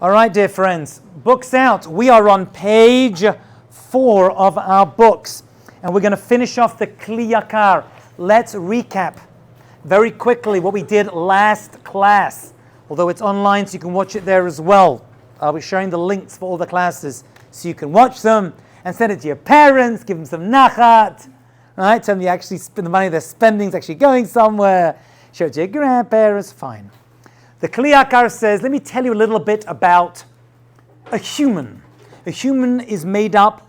All right, dear friends, books out. We are on page 4 of our books, and we're going to finish off the Kli Yakar. Let's recap very quickly what we did last class, although it's online so you can watch it there as well. I'll be sharing the links for all the classes so you can watch them and send it to your parents, give them some nachat, right? Tell them you actually spend the money they're spending is actually going somewhere. Show it to your grandparents, fine. The Kli Yakar says, let me tell you a little bit about a human. A human is made up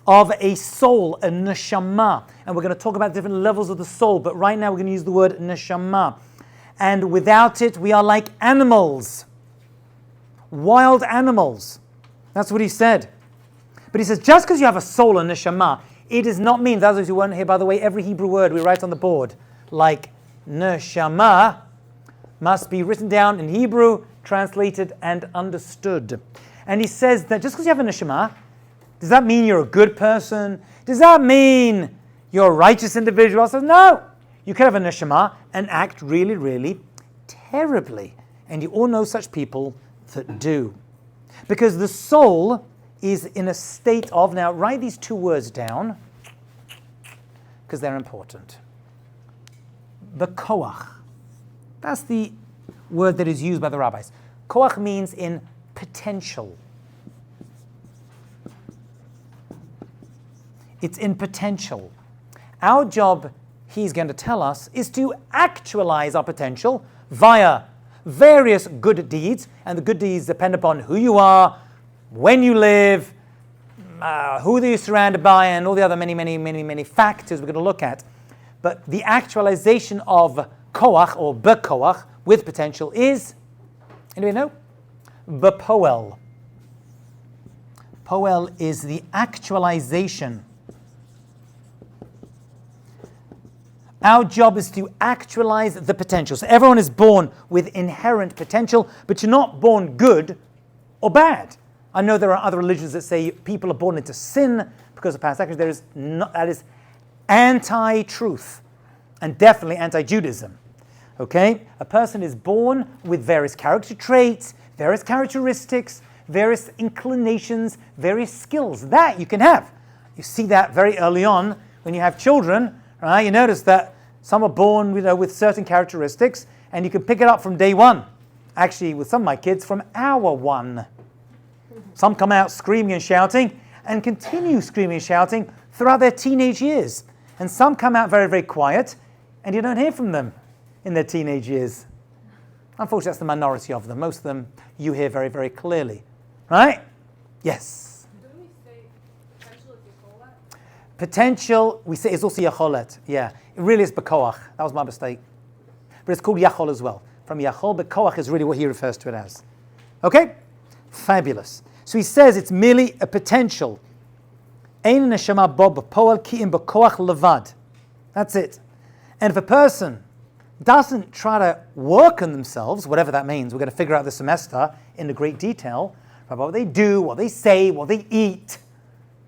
of a soul, a neshama. And we're going to talk about different levels of the soul, but right now we're going to use the word neshama. And without it, we are like animals. Wild animals. That's what he said. But he says, just because you have a soul, a neshama, it does not mean, those who weren't here, by the way, every Hebrew word we write on the board, like neshama, must be written down in Hebrew, translated and understood. And he says that just because you have a neshama, does that mean you're a good person? Does that mean you're a righteous individual? So no, you can have a neshama and act really, really terribly. And you all know such people that do. Because the soul is in a state of, now write these 2 words down, because they're important. The koach. That's the word that is used by the rabbis. Koach means in potential. It's in potential. Our job, he's going to tell us, is to actualize our potential via various good deeds. And the good deeds depend upon who you are, when you live, who you're surrounded by, and all the other many factors we're going to look at. But the actualization of koach or bekoach with potential is, anybody know? Bepoel. Poel is the actualization. Our job is to actualize the potential. So everyone is born with inherent potential, but you're not born good or bad. I know there are other religions that say people are born into sin because of past actions. That is anti-truth and definitely anti-Judaism. Okay? A person is born with various character traits, various characteristics, various inclinations, various skills that you can have. You see that very early on when you have children, right? You notice that some are born, with certain characteristics, and you can pick it up from day one. Actually, with some of my kids, from hour 1. Some come out screaming and shouting and continue screaming and shouting throughout their teenage years. And some come out very, very quiet, and you don't hear from them in their teenage years. Unfortunately, that's the minority of them. Most of them you hear very, very clearly. Right? Yes? Don't we say potential is yacholet? Potential, we say, is also yacholet. Yeah. It really is bekoach. That was my mistake. But it's called yachol as well. From yachol, bekoach is really what he refers to it as. Okay? Fabulous. So he says it's merely a potential. Ein neshama bo bepoel ki im bekoach levad. That's it. And if a person doesn't try to work on themselves, whatever that means, we're going to figure out this semester in great detail about what they do, what they say, what they eat,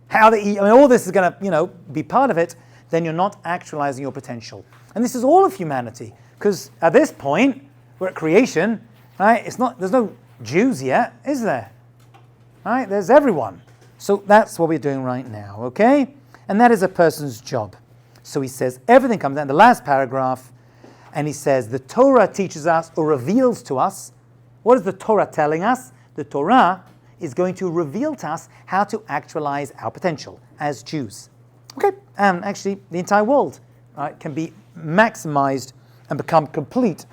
how they eat. I mean, all this is going to, be part of it. Then you're not actualizing your potential. And this is all of humanity, because at this point, we're at creation, right? There's no Jews yet, is there? Right? There's everyone. So that's what we're doing right now, okay? And that is a person's job. So he says, everything comes down in the last paragraph, and he says, the Torah teaches us or reveals to us. What is the Torah telling us? The Torah is going to reveal to us how to actualize our potential as Jews. Okay, and actually the entire world, right, can be maximized and become complete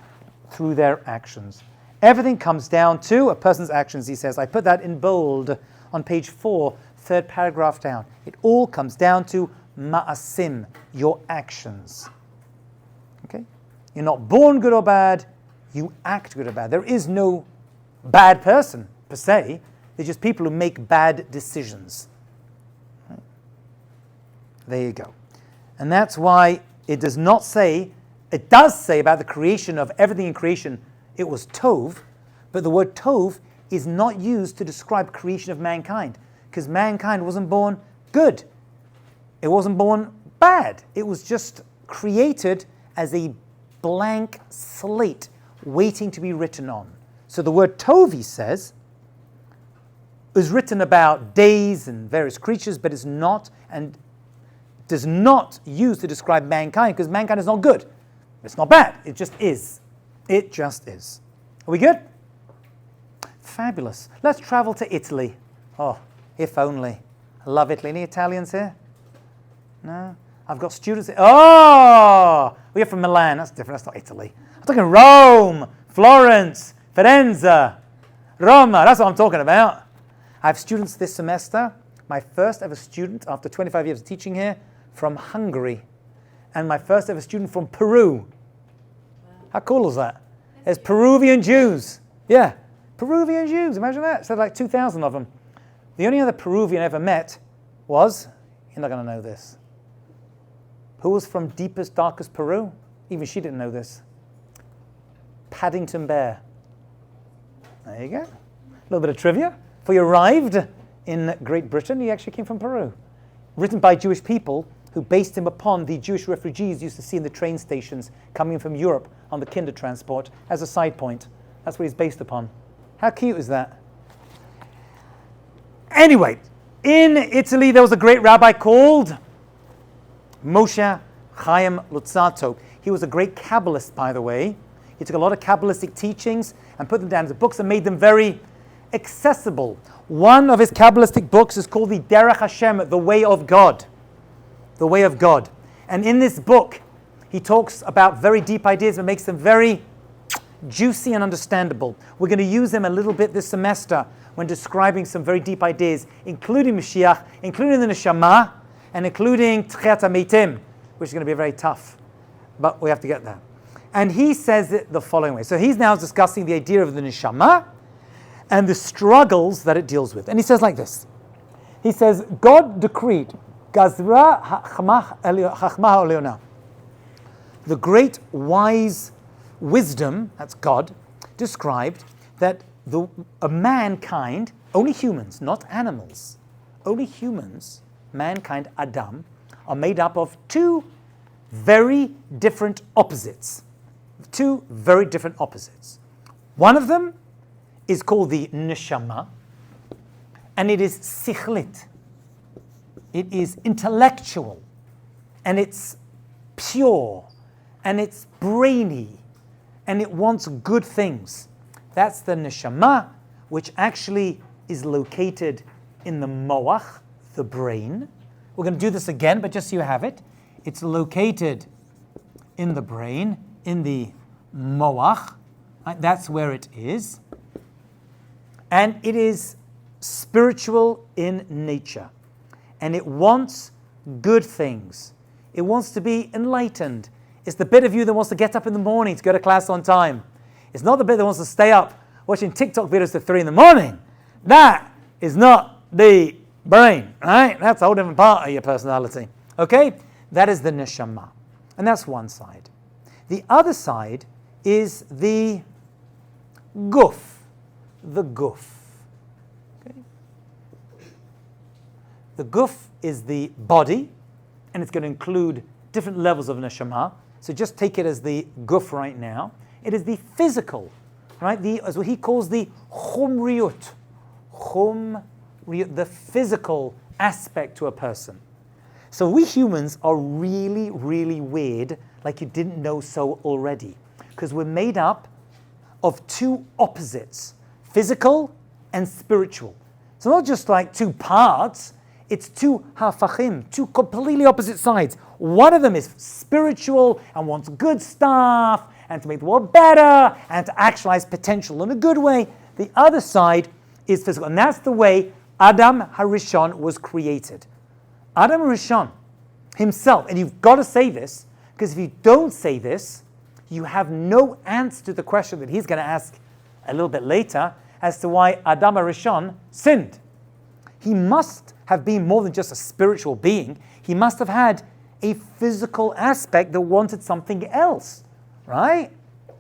through their actions. Everything comes down to a person's actions, he says. I put that in bold on page 4, 3rd paragraph down. It all comes down to ma'asim, your actions. Okay? You're not born good or bad, you act good or bad. There is no bad person, per se. They're just people who make bad decisions. Right? There you go. And that's why it does not say, it does say about the creation of everything in creation, it was tov, but the word tov is not used to describe creation of mankind, because mankind wasn't born good. It wasn't born bad. It was just created as a blank slate waiting to be written on. So the word tov, he says, is written about days and various creatures, but is not and does not use to describe mankind, because mankind is not good. It's not bad. It just is. It just is. Are we good? Fabulous. Let's travel to Italy. Oh, if only. I love Italy. Any Italians here? No? I've got students. Oh! We're from Milan. That's different. That's not Italy. I'm talking Rome, Florence, Firenze, Roma. That's what I'm talking about. I have students this semester. My first ever student, after 25 years of teaching here, from Hungary. And my first ever student from Peru. How cool is that? There's Peruvian Jews. Yeah. Peruvian Jews. Imagine that. So like 2,000 of them. The only other Peruvian I ever met was, you're not going to know this. Who was from deepest, darkest Peru? Even she didn't know this. Paddington Bear. There you go. A little bit of trivia. Before you arrived in Great Britain, he actually came from Peru. Written by Jewish people who based him upon the Jewish refugees you used to see in the train stations coming from Europe on the kinder transport as a side point. That's what he's based upon. How cute is that? Anyway, in Italy there was a great rabbi called Moshe Chaim Luzzatto. He was a great Kabbalist, by the way. He took a lot of Kabbalistic teachings and put them down into books and made them very accessible. One of his Kabbalistic books is called the Derech Hashem, the Way of God. The Way of God. And in this book, he talks about very deep ideas and makes them very juicy and understandable. We're going to use them a little bit this semester when describing some very deep ideas, including Mashiach, including the Neshama, and including Tchiat HaMeitim, which is going to be very tough. But we have to get there. And he says it the following way. So he's now discussing the idea of the Neshama and the struggles that it deals with. And he says like this. He says, God decreed, Gazra Chachma Oleona. The great wise wisdom, that's God, described that a mankind, only humans, not animals, only humans, mankind, Adam, are made up of two very different opposites. Two very different opposites. One of them is called the neshama, and it is sichlit. It is intellectual, and it's pure, and it's brainy, and it wants good things. That's the neshama, which actually is located in the moach, the brain. We're going to do this again, but just so you have it. It's located in the brain, in the moach. Right? That's where it is. And it is spiritual in nature. And it wants good things. It wants to be enlightened. It's the bit of you that wants to get up in the morning to go to class on time. It's not the bit that wants to stay up watching TikTok videos till 3 a.m. That is not the brain, right? That's a whole different part of your personality. Okay? That is the neshama. And that's one side. The other side is the guf. The guf. Okay? The guf is the body, and it's going to include different levels of neshama. So just take it as the guf right now. It is the physical, right? As what he calls the chumriyut. The physical aspect to a person. So we humans are really, really weird, like you didn't know so already. Because we're made up of two opposites, physical and spiritual. So not just like two parts, it's two hafachim, two completely opposite sides. One of them is spiritual and wants good stuff, and to make the world better, and to actualize potential in a good way. The other side is physical. And that's the way Adam Harishon was created. Adam Harishon himself, and you've got to say this, because if you don't say this, you have no answer to the question that he's going to ask a little bit later as to why Adam Harishon sinned. He must have been more than just a spiritual being. He must have had a physical aspect that wanted something else, right?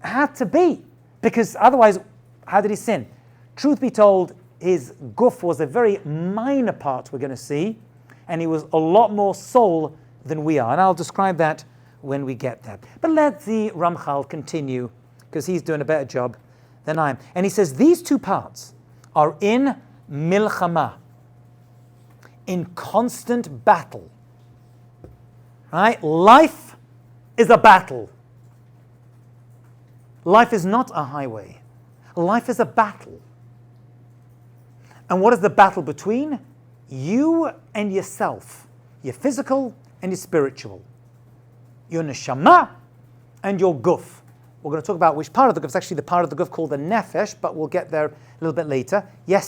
Had to be, because otherwise, how did he sin? Truth be told, his guf was a very minor part we're going to see, and he was a lot more soul than we are. And I'll describe that when we get there. But let the Ramchal continue, because he's doing a better job than I am. And he says these two parts are in milchama, in constant battle. Right? Life is a battle. Life is not a highway. Life is a battle. And what is the battle between? You and yourself. Your physical and your spiritual. Your neshama and your guf. We're going to talk about which part of the guf. It's actually the part of the guf called the nefesh, but we'll get there a little bit later. Yes?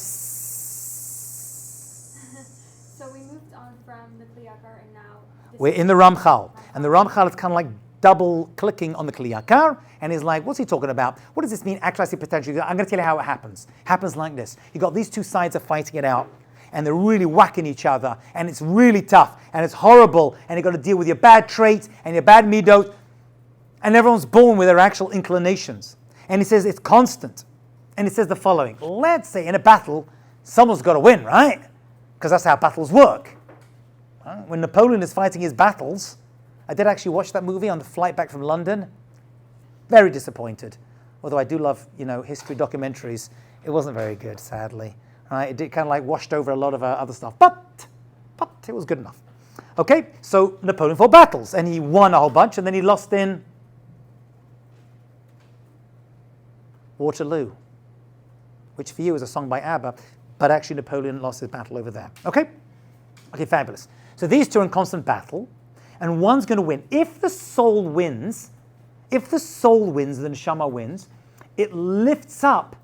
So we moved on from the Kliyakar and now... We're in the Ramchal. And the Ramchal is kind of like double clicking on the Kliyakar. And he's like, what's he talking about? What does this mean, actualizing potential? I'm going to tell you how it happens. It happens like this. You've got these two sides are fighting it out. And they're really whacking each other. And it's really tough. And it's horrible. And you've got to deal with your bad traits and your bad midot. And everyone's born with their actual inclinations. And he says it's constant. And he says the following. Let's say in a battle, someone's got to win, right? Because that's how battles work. When Napoleon is fighting his battles, I did actually watch that movie on the flight back from London. Very disappointed. Although I do love, history documentaries. It wasn't very good, sadly. Right? It did kind of like washed over a lot of other stuff. But it was good enough. Okay, so Napoleon fought battles. And he won a whole bunch. And then he lost in Waterloo. Which for you is a song by ABBA. But actually Napoleon lost his battle over there. Okay, fabulous. So these two are in constant battle. And one's going to win. If the soul wins, the neshama wins, it lifts up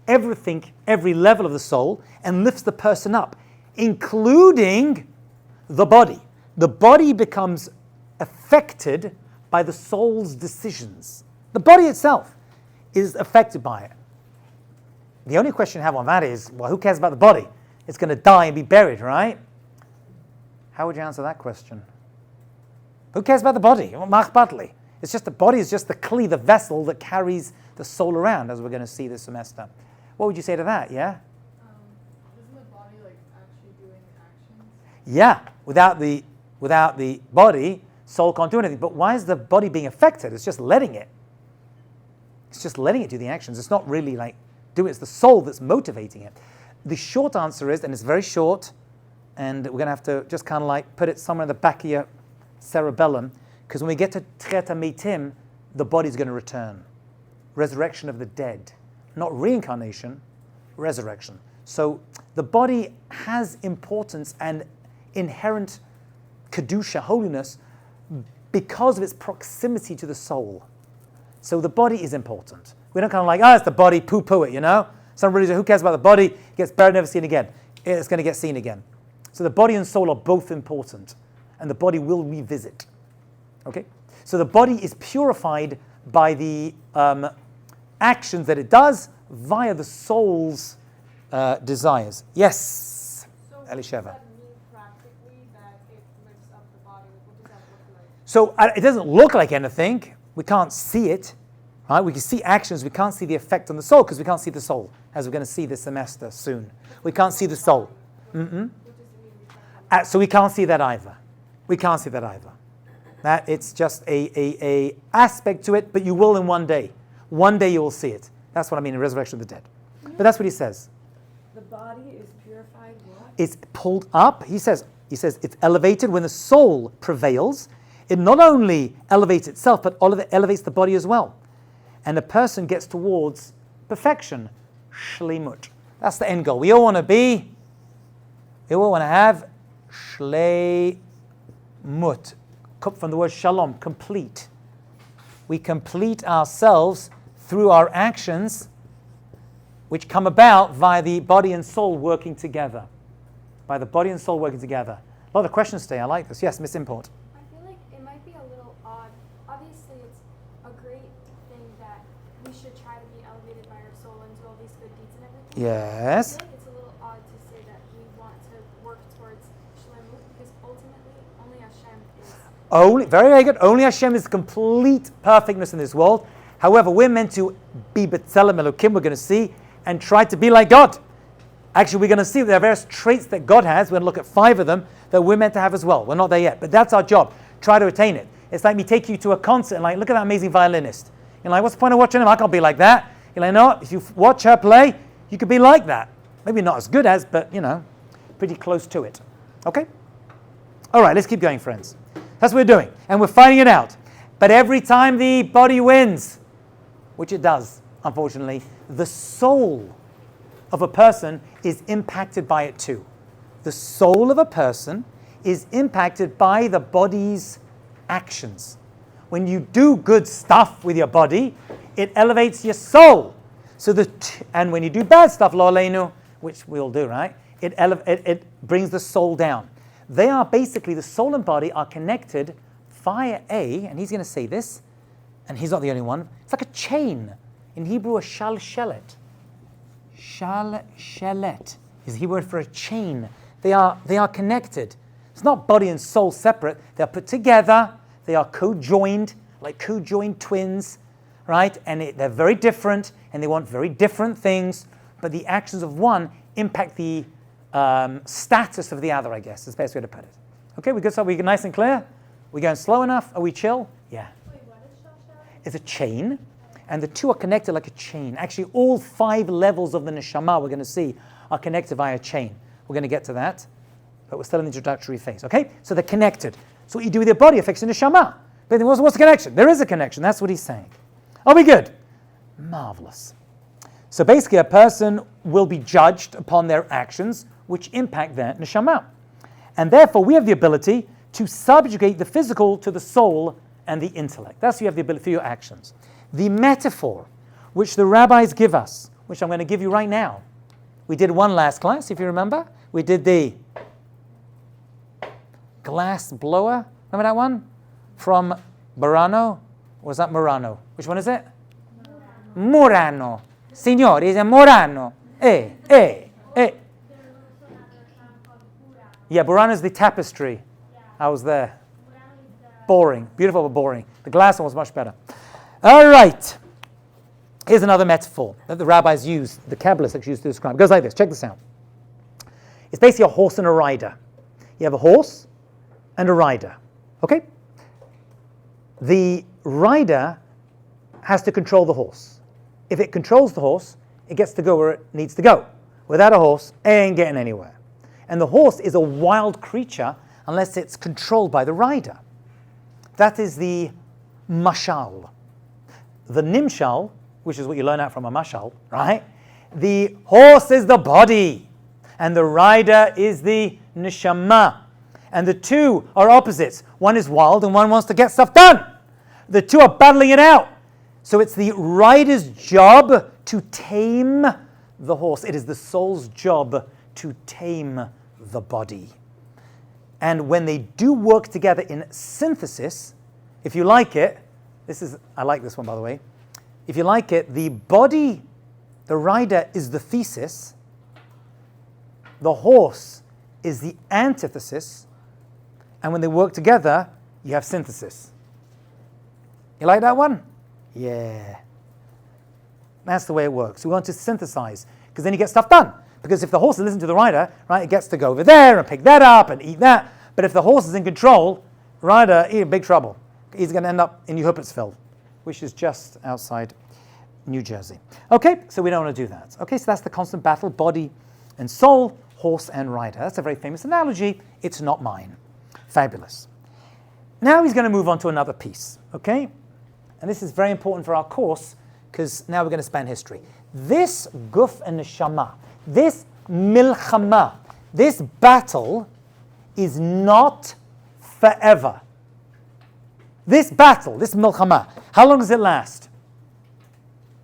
everything, every level of the soul, and lifts the person up, including the body. The body becomes affected by the soul's decisions. The body itself is affected by it. The only question I have on that is, well, who cares about the body? It's going to die and be buried, right? How would you answer that question? Who cares about the body? Mach badly. It's just the body is just the kli, the vessel that carries the soul around, as we're going to see this semester. What would you say to that? Yeah. Isn't the body actually doing actions? Yeah. Without the body, soul can't do anything. But why is the body being affected? It's just letting it. It's just letting it do the actions. It's not really doing it. It's the soul that's motivating it. The short answer is, and it's very short, and we're going to have to just kind of put it somewhere in the back of your cerebellum, because when we get to Tchet HaMeitim, the body's going to return. Resurrection of the dead. Not reincarnation, resurrection. So the body has importance and inherent kedusha, holiness, because of its proximity to the soul. So the body is important. We don't kind of it's the body, poo-poo it, Somebody says, who cares about the body? It gets buried, never seen again. It's going to get seen again. So the body and soul are both important. And the body will revisit. Okay? So the body is purified by the actions that it does via the soul's desires. Yes, So Elisheva. what does that mean practically, that it lifts up the body? What does that look like? So it doesn't look like anything. We can't see it. Right? We can see actions. We can't see the effect on the soul because we can't see the soul, as we're going to see this semester soon. We can't see the soul. What does it mean reflect on So we can't see that either. We can't see that either. That it's just a aspect to it, but you will in one day. One day you will see it. That's what I mean in resurrection of the dead. But that's what he says. The body is purified what? It's pulled up. He says it's elevated when the soul prevails. It not only elevates itself, but elevates the body as well. And the person gets towards perfection. Shleimut. That's the end goal. We all want to have shleimut. From the word shalom, complete. We complete ourselves through our actions, which come about via the body and soul working together. By the body and soul working together. A lot of questions today. I like this. Yes, Miss Import. I feel like it might be a little odd. Obviously, it's a great thing that we should try to be elevated by our soul and do all these good deeds and everything. Yes. I feel like it's a little odd to say that we want to work towards Shlemut because ultimately only Hashem is. Very, very good. Only Hashem is complete perfectness in this world. However, we're meant to be B'Tselem Elokim, we're going to see, and try to be like God. Actually, we're going to see there are various traits that God has. We're going to look at 5 of them that we're meant to have as well. We're not there yet, but that's our job. Try to attain it. It's like me taking you to a concert and look at that amazing violinist. You're like, what's the point of watching him? I can't be like that. You're like, no, if you watch her play, you could be like that. Maybe not as good as, but pretty close to it. Okay? All right, let's keep going, friends. That's what we're doing, and we're finding it out. But every time the body wins, which it does, unfortunately, the soul of a person is impacted by it too. The soul of a person is impacted by the body's actions. When you do good stuff with your body, it elevates your soul. And when you do bad stuff, lo aleinu, which we all do, right? It brings the soul down. They are basically, the soul and body are connected via and he's going to say this, and he's not the only one. It's like a chain. In Hebrew, a shalshelet. Shalshelet is the Hebrew word for a chain. They are connected. It's not body and soul separate. They are put together. They are co-joined, like co-joined twins, right? And they're very different, and they want very different things. But the actions of one impact the status of the other, I guess, is the best way to put it. Okay, we good? So we nice and clear? We going slow enough? Are we chill? Yeah. Wait, what is shalshelet? It's a chain, and the two are connected like a chain. Actually, all 5 levels of the neshama we're going to see are connected via a chain. We're going to get to that, but we're still in the introductory phase. Okay, so they're connected. So what you do with your body affects the neshama. But then what's the connection? There is a connection. That's what he's saying. Are we good? Marvelous. So basically, a person will be judged upon their actions, which impact their neshama. And therefore, we have the ability to subjugate the physical to the soul and the intellect. That's what you have the ability for your actions. The metaphor which the rabbis give us, which I'm going to give you right now. We did one last class, if you remember. We did the glass blower. Remember that one? From Burano? Or was that Murano? Which one is it? Murano. Signore, it's a Murano. Yeah, Burano is the tapestry. I was there. Boring. Beautiful but boring. The glass one was much better. All right. Here's another metaphor that the rabbis use, the Kabbalists actually use to describe. It goes like this. Check this out. It's basically a horse and a rider. You have a horse and a rider. Okay? The rider has to control the horse. If it controls the horse, it gets to go where it needs to go. Without a horse, it ain't getting anywhere. And the horse is a wild creature unless it's controlled by the rider. That is the mashal. The nimshal, which is what you learn out from a mashal, right? The horse is the body, and the rider is the neshama. And the two are opposites. One is wild, and one wants to get stuff done. The two are battling it out. So it's the rider's job to tame the horse. It is the soul's job to tame the body. And when they do work together in synthesis, if you like it, I like this one, by the way. If you like it, the body, the rider is the thesis, the horse is the antithesis, and when they work together, you have synthesis. You like that one? Yeah. That's the way it works. We want to synthesize, because then you get stuff done. Because if the horse listens to the rider, right, it gets to go over there and pick that up and eat that. But if the horse is in control, rider, he's in big trouble. He's going to end up in New Huppertsville, which is just outside New Jersey. Okay, so we don't want to do that. Okay, so that's the constant battle, body and soul, horse and rider. That's a very famous analogy. It's not mine. Fabulous. Now he's going to move on to another piece, okay? And this is very important for our course, because now we're going to span history. This guf and neshama, this milchama, this battle is not forever. This battle, this milchama, how long does it last?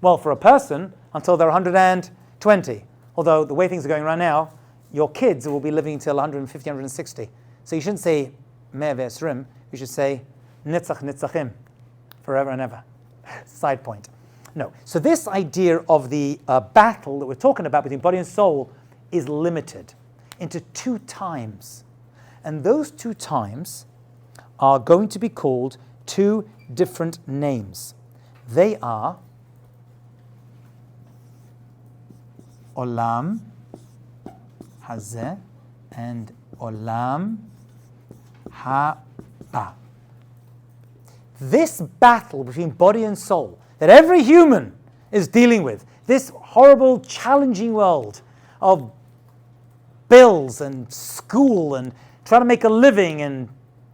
Well, for a person, until they're 120. Although the way things are going right now, your kids will be living until 150, 160. So you shouldn't say meh ve'esrim, you should say nitzach nitzachim, forever and ever. Side point. No. So this idea of the battle that we're talking about between body and soul is limited into 2 times. And those 2 times are going to be called 2 different names. They are Olam Hazeh and Olam Haba. This battle between body and soul that every human is dealing with, this horrible, challenging world of bills and school and trying to make a living and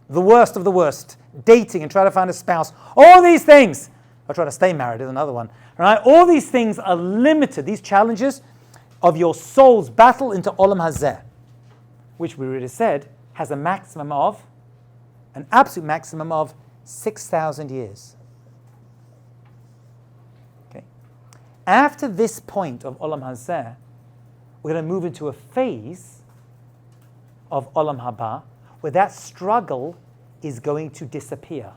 the worst of the worst, dating and trying to find a spouse. All these things, or trying to stay married is another one. Right? All these things are limited, these challenges of your soul's battle into Olam Hazeh, which we already said has an absolute maximum of 6,000 years. Okay. After this point of Olam Hazeh, we're going to move into a phase of Olam Haba, where that struggle is going to disappear.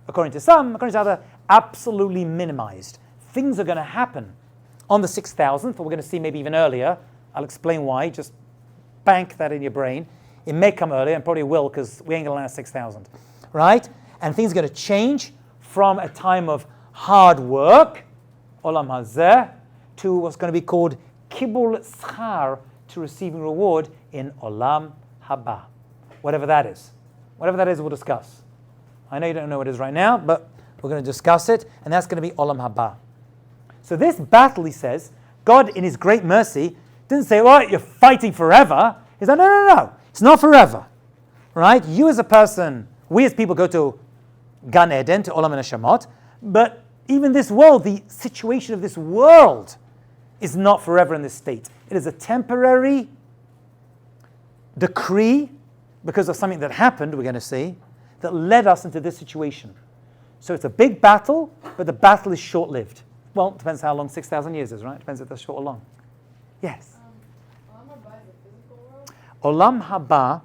According to some, according to others, absolutely minimized. Things are going to happen on the 6,000th, or we're going to see maybe even earlier. I'll explain why. Just bank that in your brain. It may come earlier, and probably will, because we ain't going to last 6,000. Right? And things are going to change from a time of hard work, Olam Hazeh, to what's going to be called Kibul Schar, to receiving reward in Olam Haba. Whatever that is. Whatever that is, we'll discuss. I know you don't know what it is right now, but we're going to discuss it, and that's going to be Olam Haba. So this battle, he says, God in his great mercy didn't say, well, you're fighting forever. He's like, no. It's not forever. Right? You as a person, we as people go to Gan Eden, to Olam Neshamot, but even this world, the situation of this world is not forever in this state. It is a temporary decree because of something that happened, we're going to see, that led us into this situation. So it's a big battle, but the battle is short-lived. Well, it depends how long 6,000 years is, right? Depends if they're short or long. Yes? Olam Haba is a physical world? Olam Haba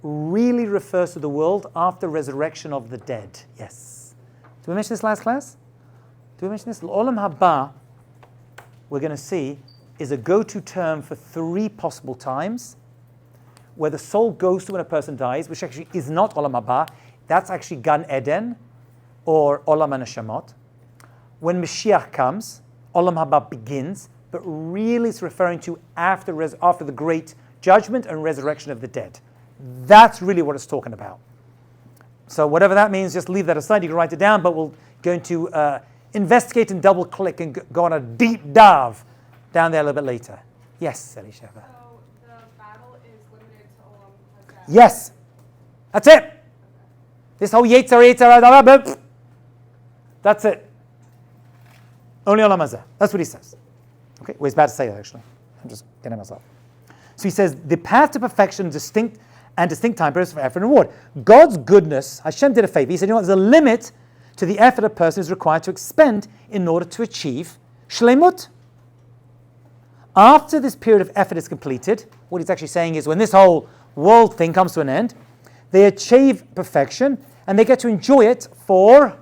really refers to the world after resurrection of the dead. Yes. Did we mention this last class? Did we mention this? Olam Haba, we're going to see, is a go-to term for 3 possible times where the soul goes to when a person dies, which actually is not Olam Haba. That's actually Gan Eden or Olam Neshamot. When Mashiach comes, Olam Haba begins, but really it's referring to after the great judgment and resurrection of the dead. That's really what it's talking about. So whatever that means, just leave that aside. You can write it down, but we're going to investigate and double-click and go on a deep dive down there a little bit later. Yes, Elisheva. So the battle is limited to Olam Hazeh. Yes. That's it. This whole Yetzer, that's it. Only Olam Hazeh. That's what he says. Okay, well, he's about to say that, actually. I'm just getting myself. So he says, the path to perfection, distinct time periods for effort and reward. God's goodness, Hashem did a favor. He said, there's a limit to the effort a person is required to expend in order to achieve shlemut. After this period of effort is completed, what he's actually saying is when this whole world thing comes to an end, they achieve perfection and they get to enjoy it for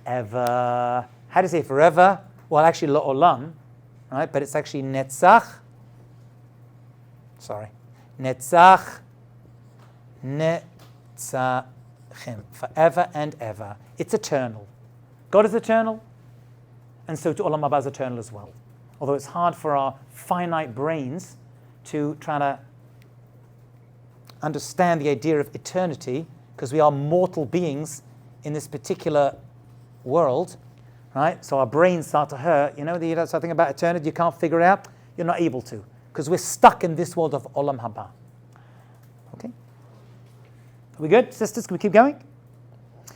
ever. How do you say forever? Well, actually, La'olam, right? But it's actually Netzach. Sorry. Netzach. Netzachim. Forever and ever. It's eternal. God is eternal, and so to Olam Haba is eternal as well. Although it's hard for our finite brains to try to understand the idea of eternity, because we are mortal beings in this particular world. Right? So our brains start to hurt. You know something about eternity you can't figure it out? You're not able to. Because we're stuck in this world of Olam Haba. Okay? Are we good, sisters? Can we keep going?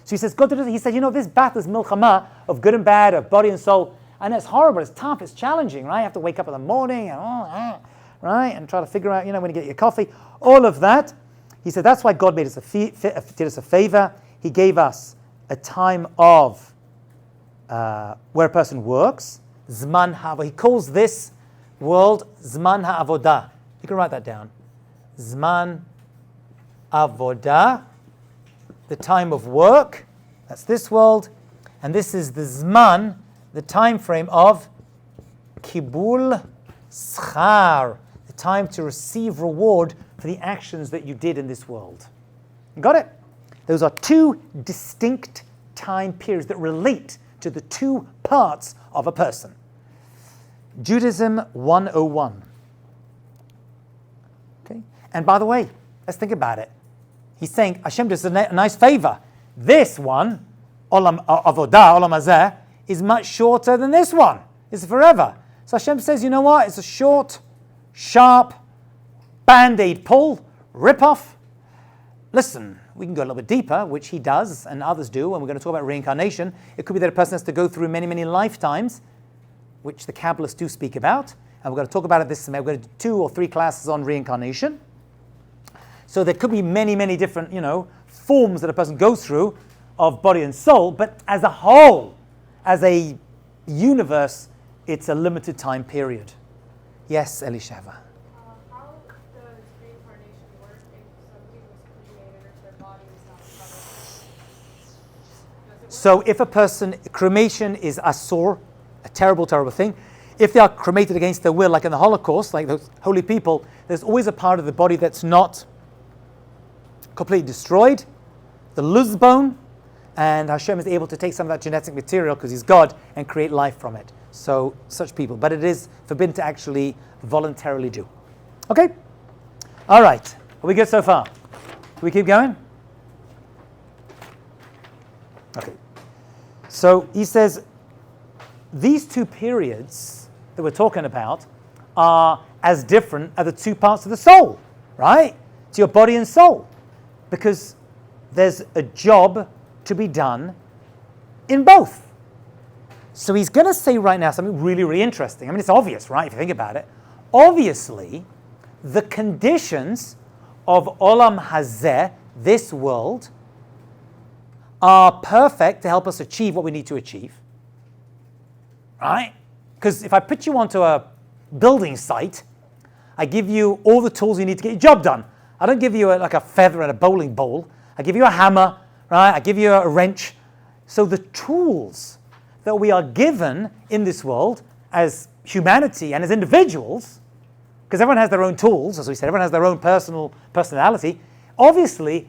So he says, he said, this battle is milchama of good and bad, of body and soul. And it's horrible, it's tough, it's challenging, right? You have to wake up in the morning and right? And try to figure out, when you get your coffee. All of that. He said, that's why God made us did us a favor. He gave us a time of where a person works, Zman Ha'avodah. He calls this world Zman Ha'avodah. You can write that down. Zman Avodah, the time of work. That's this world. And this is the Zman, the time frame of Kibul Schar, the time to receive reward for the actions that you did in this world. Got it? Those are 2 distinct time periods that relate to the 2 parts of a person. Judaism 101. Okay? And by the way, let's think about it. He's saying Hashem does a nice favor. This one, Olam Avodah, Olam Hazeh, is much shorter than this one. It's forever. So Hashem says, you know what? It's a short sharp, band-aid pull, rip off. Listen, we can go a little bit deeper, which he does and others do, and we're going to talk about reincarnation. It could be that a person has to go through many, many lifetimes, which the Kabbalists do speak about, and we're going to talk about it this semester. We're going to do 2 or 3 classes on reincarnation. So there could be many, many different, forms that a person goes through of body and soul, but as a whole, as a universe, it's a limited time period. Yes, Elisheva. How does reincarnation work if something was cremated or their body is not recovered? Does it work? So if a person, cremation is asur, a terrible, terrible thing. If they are cremated against their will, like in the Holocaust, like those holy people, there's always a part of the body that's not completely destroyed, the luz bone, and Hashem is able to take some of that genetic material, because he's God, and create life from it. So such people. But it is forbidden to actually voluntarily do. Okay? All right. Are we good so far? Can we keep going? Okay. So he says, these 2 periods that we're talking about are as different as the 2 parts of the soul, right? To your body and soul. Because there's a job to be done in both. So he's going to say right now something really, really interesting. I mean, it's obvious, right, if you think about it. Obviously, the conditions of Olam Hazeh, this world, are perfect to help us achieve what we need to achieve. Right? Because if I put you onto a building site, I give you all the tools you need to get your job done. I don't give you like a feather and a bowling ball. I give you a hammer, right? I give you a wrench. So the tools that we are given in this world as humanity and as individuals, because everyone has their own tools, as we said, everyone has their own personality, obviously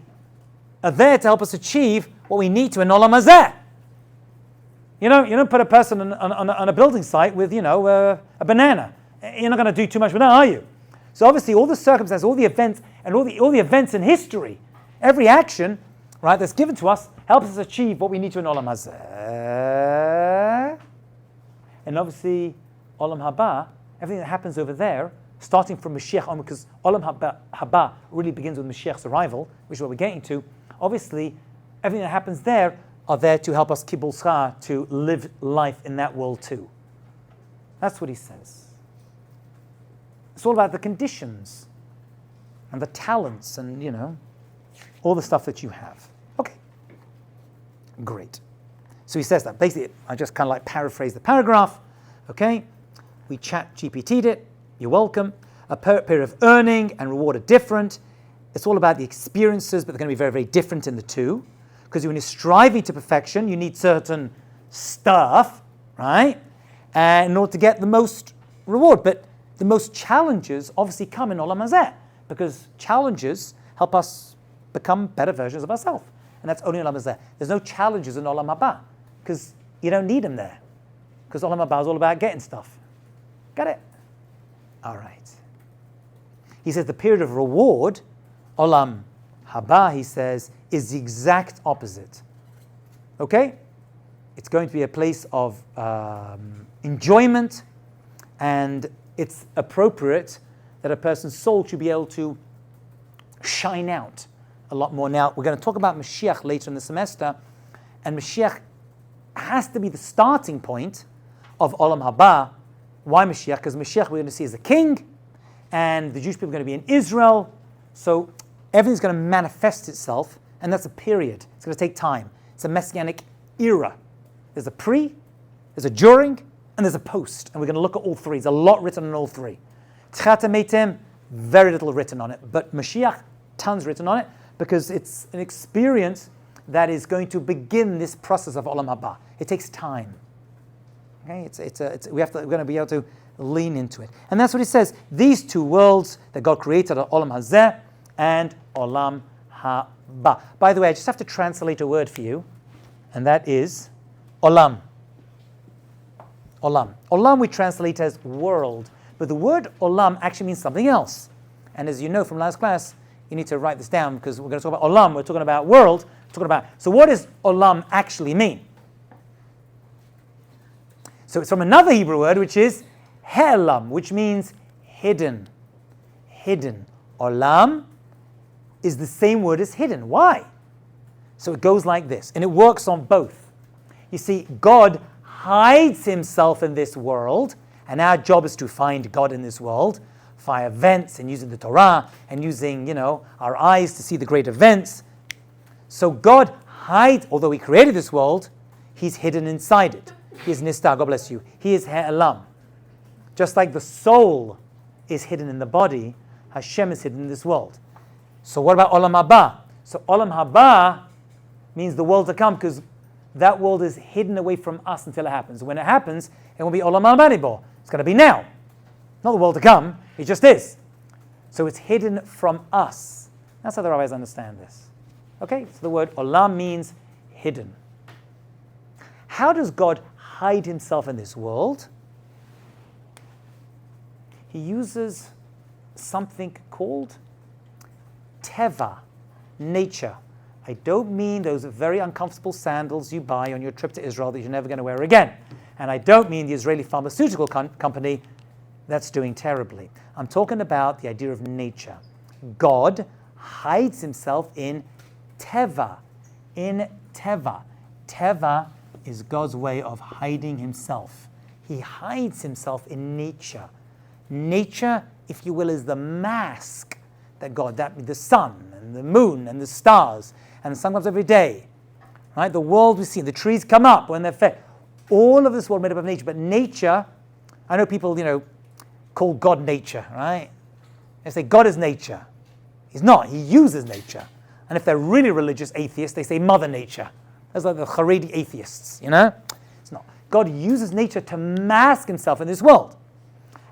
are there to help us achieve what we need to in Olam Hazeh. You don't put a person on a building site with, a banana. You're not going to do too much with that, are you? So obviously all the circumstances, all the events, and all the events in history, every action, right, that's given to us helps us achieve what we need to in Olam Hazeh. And obviously, Olam Haba, everything that happens over there, starting from Mashiach on, because Olam Haba really begins with Mashiach's arrival, which is what we're getting to. Obviously, everything that happens there are there to help us kibbul schar, to live life in that world too. That's what he says. It's all about the conditions and the talents and, all the stuff that you have. Okay. Great. So he says that. Basically, I just kind of like paraphrase the paragraph. Okay. We chat GPT'd it. You're welcome. A period of earning and reward are different. It's all about the experiences, but they're going to be very, very different in the two. Because when you're striving to perfection, you need certain stuff, right? And in order to get the most reward. But the most challenges obviously come in Olam Hazeh, because challenges help us become better versions of ourselves. And that's only in Olam Hazeh. There's no challenges in Olam Haba, because you don't need them there. Because Olam Haba is all about getting stuff. Got it? All right. He says the period of reward, Olam Haba, he says, is the exact opposite. Okay? It's going to be a place of enjoyment, and it's appropriate that a person's soul should be able to shine out a lot more. Now, we're going to talk about Mashiach later in the semester, and Mashiach has to be the starting point of Olam Haba. Why Mashiach? Because Mashiach we're going to see as a king, and the Jewish people are going to be in Israel, so everything's going to manifest itself, and that's a period. It's going to take time. It's a messianic era. There's a pre, there's a during, and there's a post, and we're going to look at all three. There's a lot written on all three. Tchat Meitim, very little written on it, but Mashiach, tons written on it, because it's an experience that is going to begin this process of Olam Haba. It takes time. Okay, we're going to be able to lean into it, and that's what he says. These 2 worlds that God created are Olam Hazeh and Olam Haba. By the way, I just have to translate a word for you, and that is Olam. Olam. Olam we translate as world, but the word Olam actually means something else. And as you know from last class, you need to write this down, because we're going to talk about Olam, we're talking about world, so what does Olam actually mean? So it's from another Hebrew word, which is He'elam, which means hidden. hidden. Olam is the same word as hidden. Why? So it goes like this, and it works on both. You see, God hides himself in this world, and our job is to find God in this world via events and using the Torah and using, our eyes to see the great events. So God hides, although he created this world, he's hidden inside it. He is nistar, God bless you. He is ha'elam. Just like the soul is hidden in the body, Hashem is hidden in this world. So what about olam haba? So olam haba means the world to come, because that world is hidden away from us until it happens. When it happens, it won't be olam haba anymore. It's going to be now. Not the world to come, it just is. So it's hidden from us. That's how the rabbis understand this. Okay, so the word olam means hidden. How does God hide himself in this world? He uses something called teva, nature. I don't mean those very uncomfortable sandals you buy on your trip to Israel that you're never going to wear again. And I don't mean the Israeli pharmaceutical company that's doing terribly. I'm talking about the idea of nature. God hides himself in teva. In teva. Teva is God's way of hiding himself. He hides himself in nature. Nature, if you will, is the mask that God, the sun and the moon and the stars, and sometimes every day, right? The world we see, the trees come up when they're fed. All of this world made up of nature, but nature, I know people, call God nature, right? They say God is nature. He's not. He uses nature. And if they're really religious atheists, they say Mother Nature. That's like the Haredi atheists, It's not. God uses nature to mask himself in this world.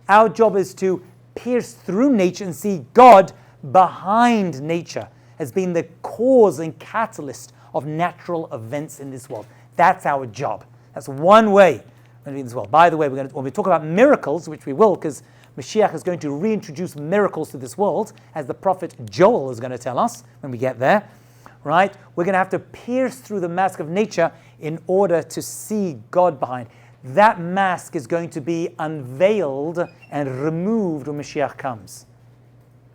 Our job is to pierce through nature and see God behind nature as being the cause and catalyst of natural events in this world. That's our job. That's one way in this world. By the way, when we talk about miracles, which we will, because Mashiach is going to reintroduce miracles to this world, as the prophet Joel is going to tell us when we get there, right? We're going to have to pierce through the mask of nature in order to see God behind. That mask is going to be unveiled and removed when Mashiach comes.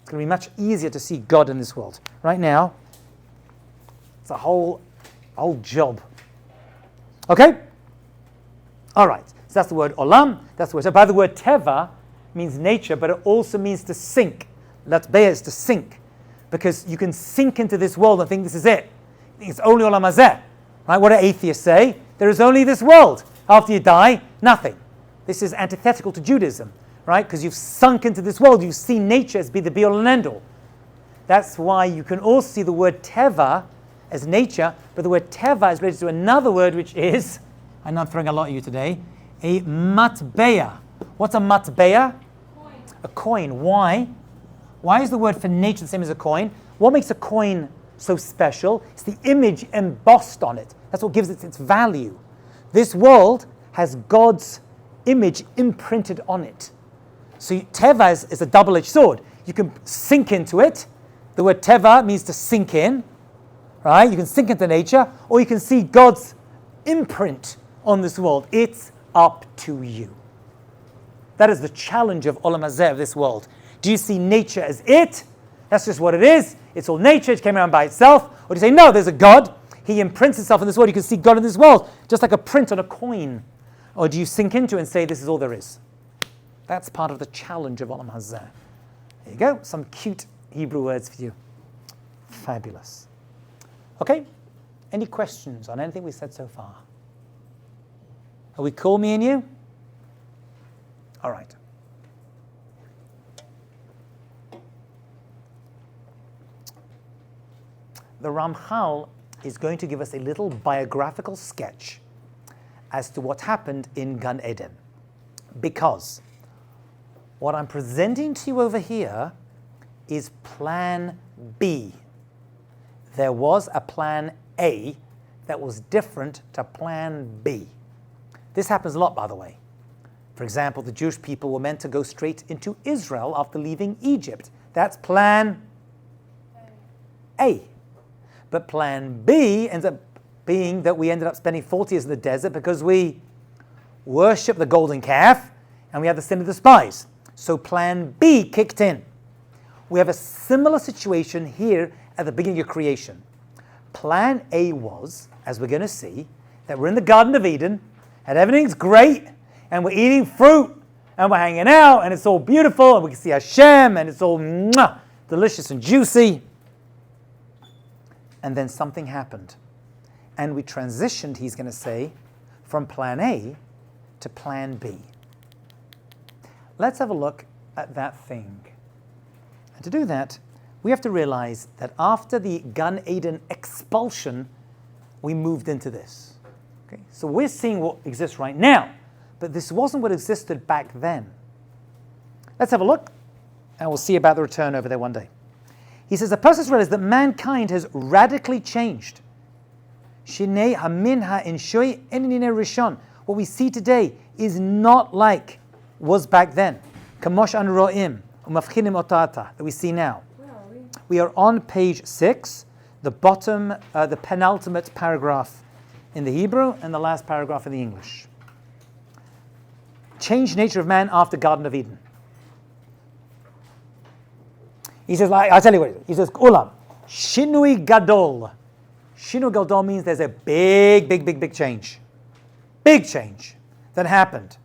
It's going to be much easier to see God in this world. Right now, it's a whole job. Okay? All right. So that's the word olam. That's the word. So by the word teva means nature, but it also means to sink. Latbeya is to sink, because you can sink into this world and think this is it. It's only olam hazeh. Right? What do atheists say? There is only this world. After you die, nothing. This is antithetical to Judaism, right? Because you've sunk into this world. You've seen nature as be the be-all and end-all. That's why you can also see the word teva as nature, but the word teva is related to another word, which is, I know I'm throwing a lot at you today, a matbeya. What's a matbeya? Coin. A coin. Why? Why is the word for nature the same as a coin? What makes a coin so special? It's the image embossed on it. That's what gives it its value. This world has God's image imprinted on it. So teva is a double-edged sword. You can sink into it. The word teva means to sink in, right? You can sink into nature, or you can see God's imprint on this world. It's up to you. That is the challenge of olam hazeh, of this world. Do you see nature as it? That's just what it is. It's all nature. It came around by itself. Or do you say, no, there's a God. He imprints himself in this world. You can see God in this world, just like a print on a coin. Or do you sink into it and say, this is all there is? That's part of the challenge of olam hazeh. There you go. Some cute Hebrew words for you. Fabulous. Okay? Any questions on anything we said so far? Are we cool, me and you? All right. The Ramchal is going to give us a little biographical sketch as to what happened in Gan Eden. Because what I'm presenting to you over here is plan B. There was a plan A that was different to plan B. This happens a lot, by the way. For example, the Jewish people were meant to go straight into Israel after leaving Egypt. That's plan A. But plan B ends up being that we ended up spending 40 years in the desert because we worshiped the golden calf and we had the sin of the spies. So plan B kicked in. we have a similar situation here at the beginning of creation. Plan A was, as we're going to see, that we're in the Garden of Eden, and everything's great, and we're eating fruit, and we're hanging out, and it's all beautiful, and we can see Hashem, and it's all delicious and juicy. And then something happened. And we transitioned, he's going to say, from plan A to plan B. Let's have a look at that thing. And to do that, we have to realize that after the Gan Eden expulsion, we moved into this. Okay? So we're seeing what exists right now, but this wasn't what existed back then. Let's have a look, and we'll see about the return over there one day. He says, the person has realized that mankind has radically changed. Shinei hamin ha'enshui enine rishon. What we see today is not like was back then. Kamosh an ro'im umafchinim otata that we see now. We are on page 6, the bottom, the penultimate paragraph in the Hebrew and the last paragraph in the English. Changed nature of man after Garden of Eden. He says, I'll tell you what it is. He says, Ulam, Shinui Gadol. Shinui Gadol means there's a big change. Big change that happened.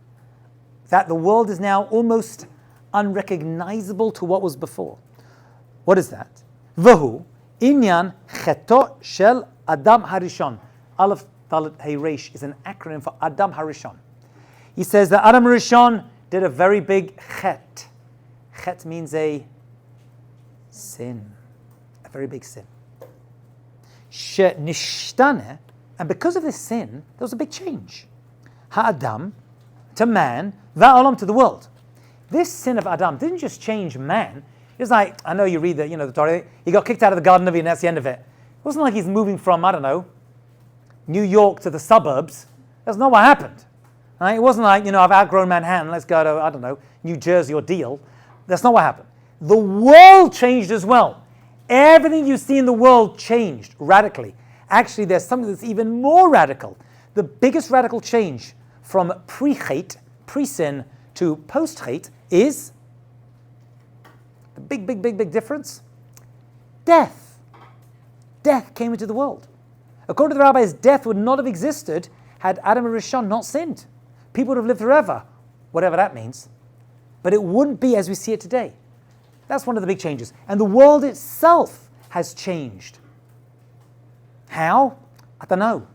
That the world is now almost unrecognizable to what was before. What is that? Vahu, Inyan Cheto Shel Adam Harishon. Aleph Dalet Hey Resh is an acronym for Adam Harishon. He says that Adam Harishon did a very big chet. Chet means a sin, a very big sin. Shenishtane, and because of this sin, there was a big change. Ha'adam, to man, va'olam, to the world. This sin of Adam didn't just change man. It's like, I know you read the Torah, he got kicked out of the Garden of Eden, that's the end of it. It wasn't like he's moving from, I don't know, New York to the suburbs. That's not what happened. Right? It wasn't like, I've outgrown Manhattan, let's go to, I don't know, New Jersey or Deal. That's not what happened. The world changed as well. Everything you see in the world changed radically. Actually, there's something that's even more radical. The biggest radical change from pre-chet, pre-sin, to post-chet is the big difference. Death. Death came into the world. According to the rabbis, death would not have existed had Adam and Rishon not sinned. People would have lived forever, whatever that means. But it wouldn't be as we see it today. That's one of the big changes. And the world itself has changed. How? I don't know.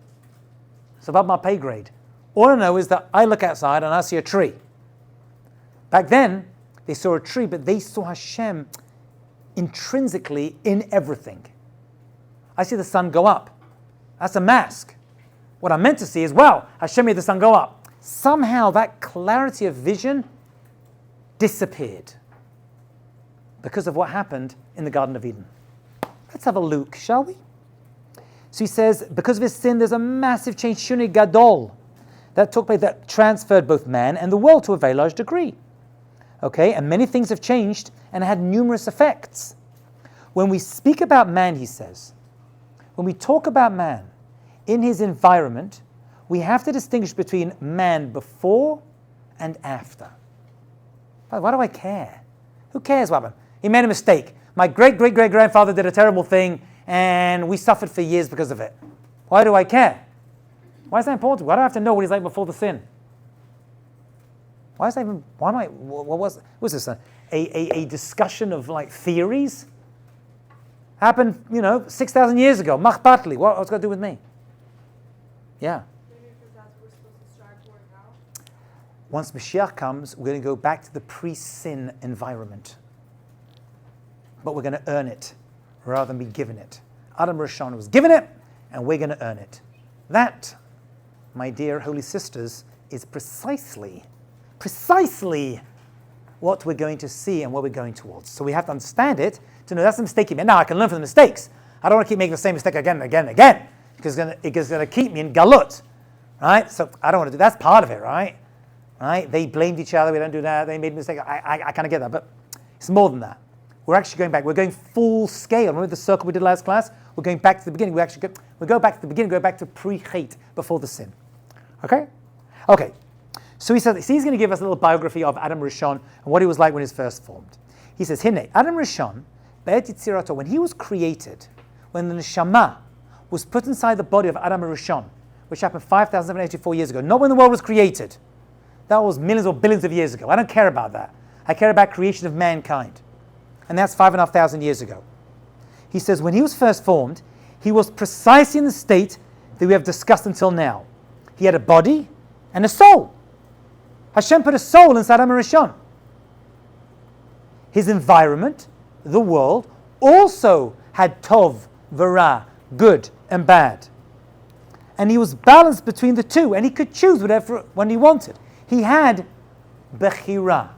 It's above my pay grade. All I know is that I look outside and I see a tree. Back then, they saw a tree, but they saw Hashem intrinsically in everything. I see the sun go up. That's a mask. What I meant to see is, wow, Hashem made the sun go up. Somehow that clarity of vision disappeared because of what happened in the Garden of Eden. Let's have a look, shall we? So he says, because of his sin, there's a massive change, Shuni Gadol, that took place, that transferred both man and the world to a very large degree. Okay, and many things have changed and had numerous effects. When we speak about man, he says, when we talk about man in his environment, we have to distinguish between man before and after. Why do I care? Who cares what happened? He made a mistake. My great-great-great-grandfather did a terrible thing, and we suffered for years because of it. Why do I care? Why is that important? Why do I have to know what he's like before the sin? Why is that even? Why am I? What was this? A discussion of like theories? Happened, 6,000 years ago. Machbatli. What's it got to do with me? Yeah. Maybe because that's what we're supposed to strive for now. Once Mashiach comes, we're going to go back to the pre-sin environment. But we're going to earn it rather than be given it. Adam Rishon was given it, and we're going to earn it. That, my dear holy sisters, is precisely what we're going to see and what we're going towards. So we have to understand it to know that's a mistake he made. Now I can learn from the mistakes. I don't want to keep making the same mistake again and again and again, because it's going to keep me in galut, right? So I don't want to do. That's part of it, right? Right? They blamed each other. We don't do that. They made a mistake. I kind of get that, but it's more than that. We're actually going back. We're going full scale. Remember the circle we did last class? We're going back to the beginning. We go back to the beginning. Go back to pre-chet, before the sin. Okay. So he said, he's going to give us a little biography of Adam Rishon and what he was like when he was first formed. He says, Hine, Adam Rishon, Be'et Yitzirato, when he was created, when the neshama was put inside the body of Adam Rishon, which happened 5,784 years ago, not when the world was created. That was millions or billions of years ago. I don't care about that. I care about creation of mankind. And that's 5,500 years ago. He says, when he was first formed, he was precisely in the state that we have discussed until now. He had a body and a soul. Hashem put a soul inside Adam Rishon. His environment, the world, also had tov, v'ra, good and bad. And he was balanced between the two, and he could choose whatever one he wanted. He had bechira.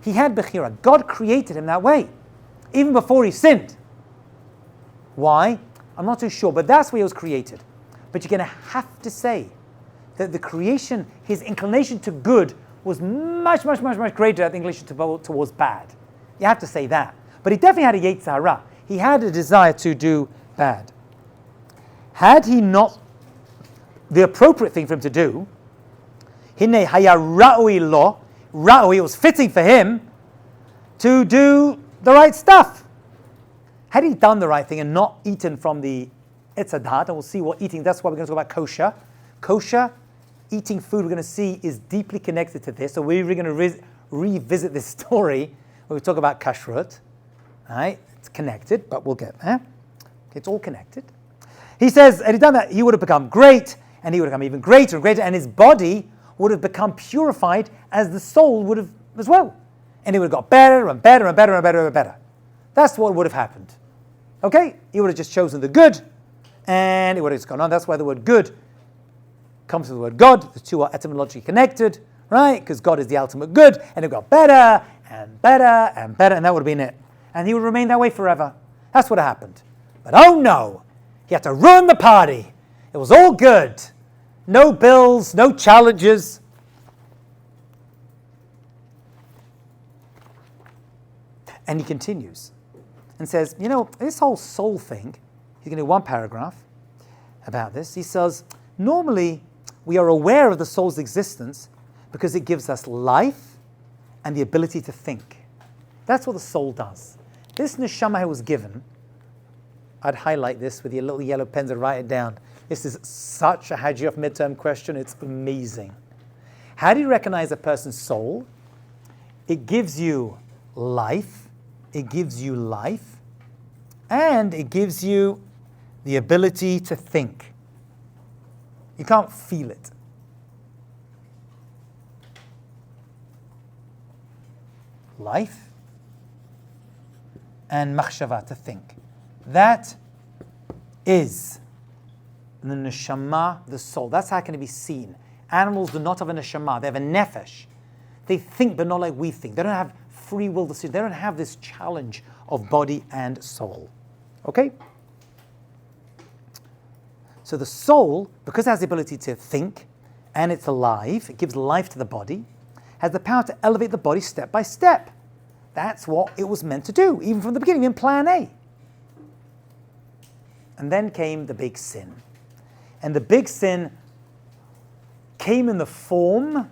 He had bechira. God created him that way, even before he sinned. Why? I'm not too sure, but that's where he was created. But you're going to have to say that the creation, his inclination to good was much, much, much, much greater than the inclination towards bad. You have to say that. But he definitely had a yetzer hara. He had a desire to do bad. Had he not the appropriate thing for him to do, hine haya ra'ui lo, ra'ui, it was fitting for him to do the right stuff. Had he done the right thing and not eaten from the etzadat, and we'll see what eating, that's why we're going to talk about kosher. Kosher, eating food, we're going to see, is deeply connected to this. So we're going to revisit this story when we talk about kashrut. All right? It's connected, but we'll get there. It's all connected. He says, had he done that, he would have become great, and he would have become even greater and greater, and his body would have become purified as the soul would have as well. And he would have got better and better and better and better and better. That's what would have happened. Okay? He would have just chosen the good, and it would have just gone on. That's why the word good comes from the word God. The two are etymologically connected, right? Because God is the ultimate good, and it got better and better and better, and that would have been it. And he would remain that way forever. That's what happened. But oh no, he had to ruin the party. It was all good. No bills, no challenges. And he continues and says, you know, this whole soul thing, he's going to do one paragraph about this. He says, normally we are aware of the soul's existence because it gives us life and the ability to think. That's what the soul does. This neshama was given, I'd highlight this with your little yellow pens and write it down. This is such a Hajioff midterm question, it's amazing. How do you recognize a person's soul? It gives you life, and it gives you the ability to think. You can't feel it. Life and machshava, to think. That is the neshama, the soul. That's how it can be seen. Animals do not have a neshama, they have a nefesh. They think, but not like we think. They don't have free will decision. They don't have this challenge of body and soul. Okay? So the soul, because it has the ability to think, and it's alive, it gives life to the body, has the power to elevate the body step by step. That's what it was meant to do, even from the beginning, in plan A. And then came the big sin. And the big sin came in the form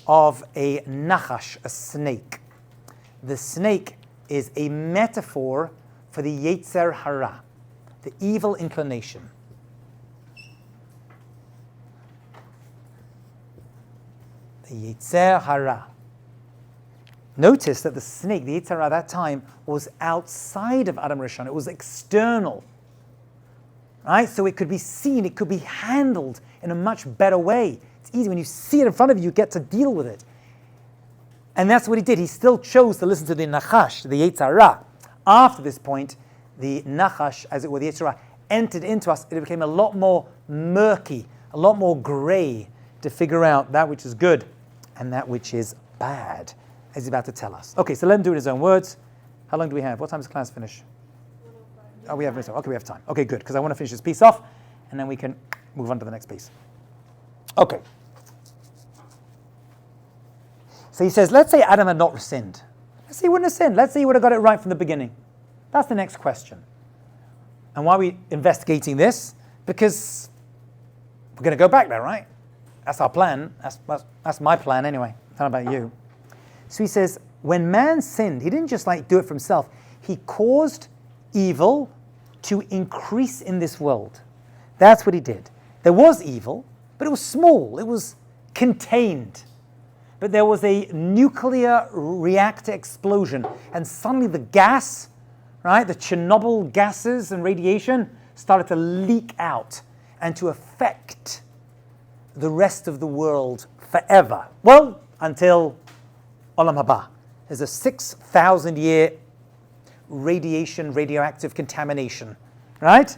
of a nachash, a snake. The snake is a metaphor for the yetzer hara, the evil inclination. The yetzer hara. Notice that the snake, the yetzer hara at that time, was outside of Adam Rishon. It was external. Right? So it could be seen, it could be handled in a much better way. It's easy. When you see it in front of you, you get to deal with it. And that's what he did. He still chose to listen to the nachash, the yetzer hara. After this point, the nachash, as it were, the yetzer hara, entered into us. It became a lot more murky, a lot more grey to figure out that which is good and that which is bad, as he's about to tell us. Okay, so let him do it in his own words. How long do we have? What time does class finish? Oh, we have time. Okay, we have time. Okay, good, because I want to finish this piece off, and then we can move on to the next piece. Okay. So he says, let's say Adam had not sinned. Let's say he wouldn't have sinned. Let's say he would have got it right from the beginning. That's the next question. And why are we investigating this? Because we're going to go back there, right? That's our plan. That's my plan anyway. I don't know about you. So he says, when man sinned, he didn't just like do it for himself. He caused evil to increase in this world. That's what he did. There was evil, but it was small. It was contained. But there was a nuclear reactor explosion, and suddenly the gas, right, the Chernobyl gases and radiation started to leak out and to affect the rest of the world forever. Well, until Olam Haba. There's a 6,000 year radioactive contamination, right?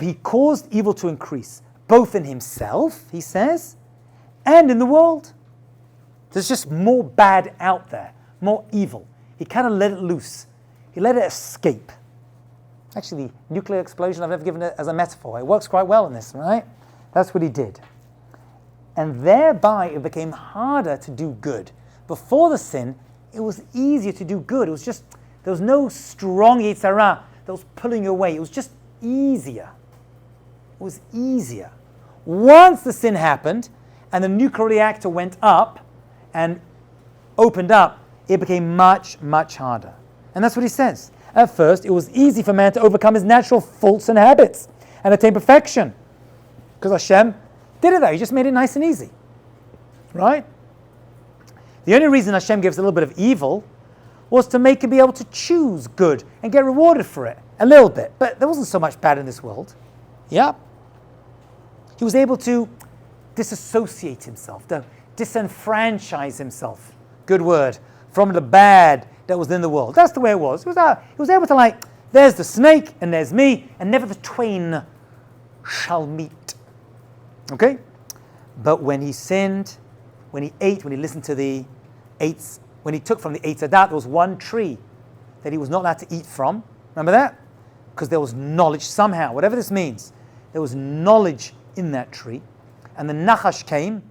He caused evil to increase, both in himself, he says, and in the world. There's just more bad out there, more evil. He kind of let it loose. He let it escape. Actually, the nuclear explosion, I've never given it as a metaphor. It works quite well in this, right? That's what he did. And thereby it became harder to do good. Before the sin, it was easier to do good. It was just, there was no strong Yitzhara that was pulling you away. It was just easier. It was easier. Once the sin happened and the nuclear reactor went up and opened up, it became much, much harder. And that's what he says. At first, it was easy for man to overcome his natural faults and habits and attain perfection. Because Hashem did it there. He just made it nice and easy. Right? The only reason Hashem gives a little bit of evil was to make him be able to choose good and get rewarded for it. A little bit. But there wasn't so much bad in this world. Yeah. He was able to disassociate himself, to disenfranchise himself. Good word. From the bad that was in the world. That's the way it was. He was able to, like, there's the snake and there's me, and never the twain shall meet. Okay? But when he sinned, when he ate, when he listened to the eights, when he took from the Eitz Hadat, there was one tree that he was not allowed to eat from. Remember that? Because there was knowledge somehow, whatever this means. There was knowledge in that tree. And the Nachash came,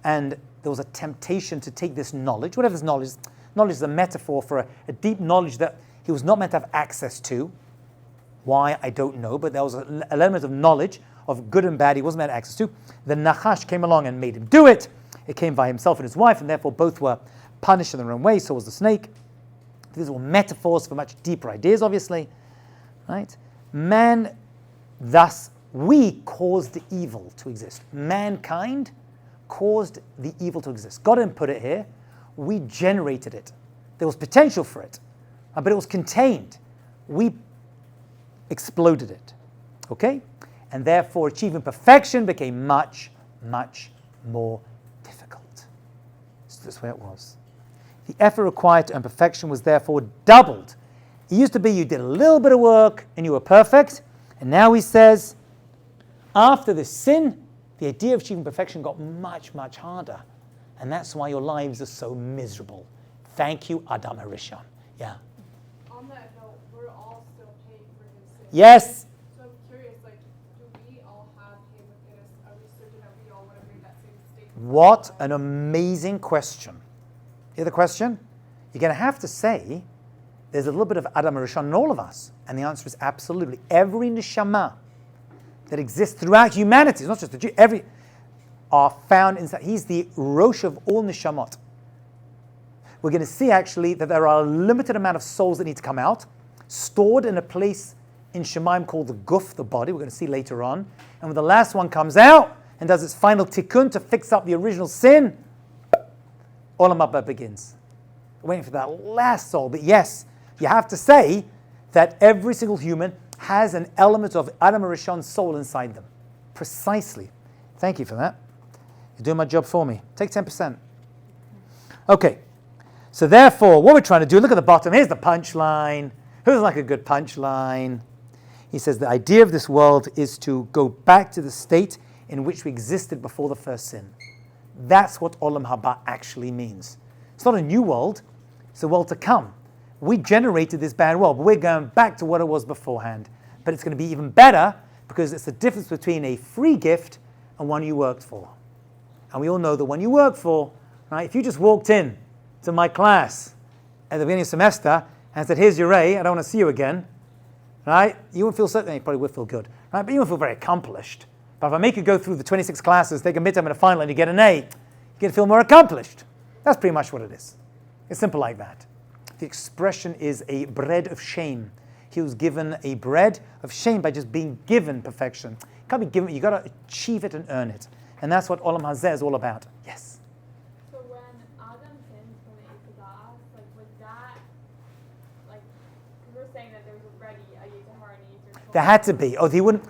and there was a temptation to take this knowledge, whatever this knowledge is. Knowledge is a metaphor for a deep knowledge that he was not meant to have access to. Why, I don't know, but there was an element of knowledge of good and bad he wasn't meant to have access to. The Nachash came along and made him do it. It came by himself and his wife, and therefore both were punished in their own way. So was the snake. These were metaphors for much deeper ideas, obviously. Right? Man, thus, we caused the evil to exist. Mankind caused the evil to exist. God didn't put it here. We generated it. There was potential for it, but it was contained. We exploded it. Okay? And therefore, achieving perfection became much, much more difficult. So that's where it was. The effort required to earn perfection was therefore doubled. It used to be you did a little bit of work and you were perfect. And now he says, after the sin, the idea of achieving perfection got much, much harder. And that's why your lives are so miserable. Thank you, Adam Harishon. Yeah. On that note, we're all still paying for his sin. Yes. So I'm curious, like, do we all have him within us? Are we certain that we all want to be in that same state? What an amazing question. Hear the question? You're going to have to say, there's a little bit of Adam Harishon in all of us. And the answer is absolutely. Every neshama that exists throughout humanity, it's not just the Jew, every, are found inside. He's the Rosh of all neshamot. We're going to see actually that there are a limited amount of souls that need to come out, stored in a place in Shemaim called the Guf, the body. We're going to see later on. And when the last one comes out and does its final tikkun to fix up the original sin, Olam Haba begins. We're waiting for that last soul. But yes, you have to say that every single human has an element of Adam Harishon's soul inside them. Precisely. Thank you for that. You're doing my job for me. Take 10%. Okay. So therefore, what we're trying to do, look at the bottom. Here's the punchline. Who's like a good punchline? He says the idea of this world is to go back to the state in which we existed before the first sin. That's what Olam Haba actually means. It's not a new world. It's a world to come. We generated this bad world, but we're going back to what it was beforehand. But it's going to be even better because it's the difference between a free gift and one you worked for. And we all know the one you work for, right? If you just walked in to my class at the beginning of the semester and said, here's your A, I don't want to see you again, right? You wouldn't feel so, you probably would feel good, right? But you wouldn't feel very accomplished. But if I make you go through the 26 classes, take a midterm and a final, and you get an A, you're going to feel more accomplished. That's pretty much what it is. It's simple like that. The expression is a bread of shame. He was given a bread of shame by just being given perfection. It can't be given, you got to achieve it and earn it. And that's what Olam Hazeh is all about. Yes? So when Adam sinned from the Yetzer, like was that, like, because we're saying that there was already a Yetzer Hara and a Yetzer Tov. There had to be. Oh, he wouldn't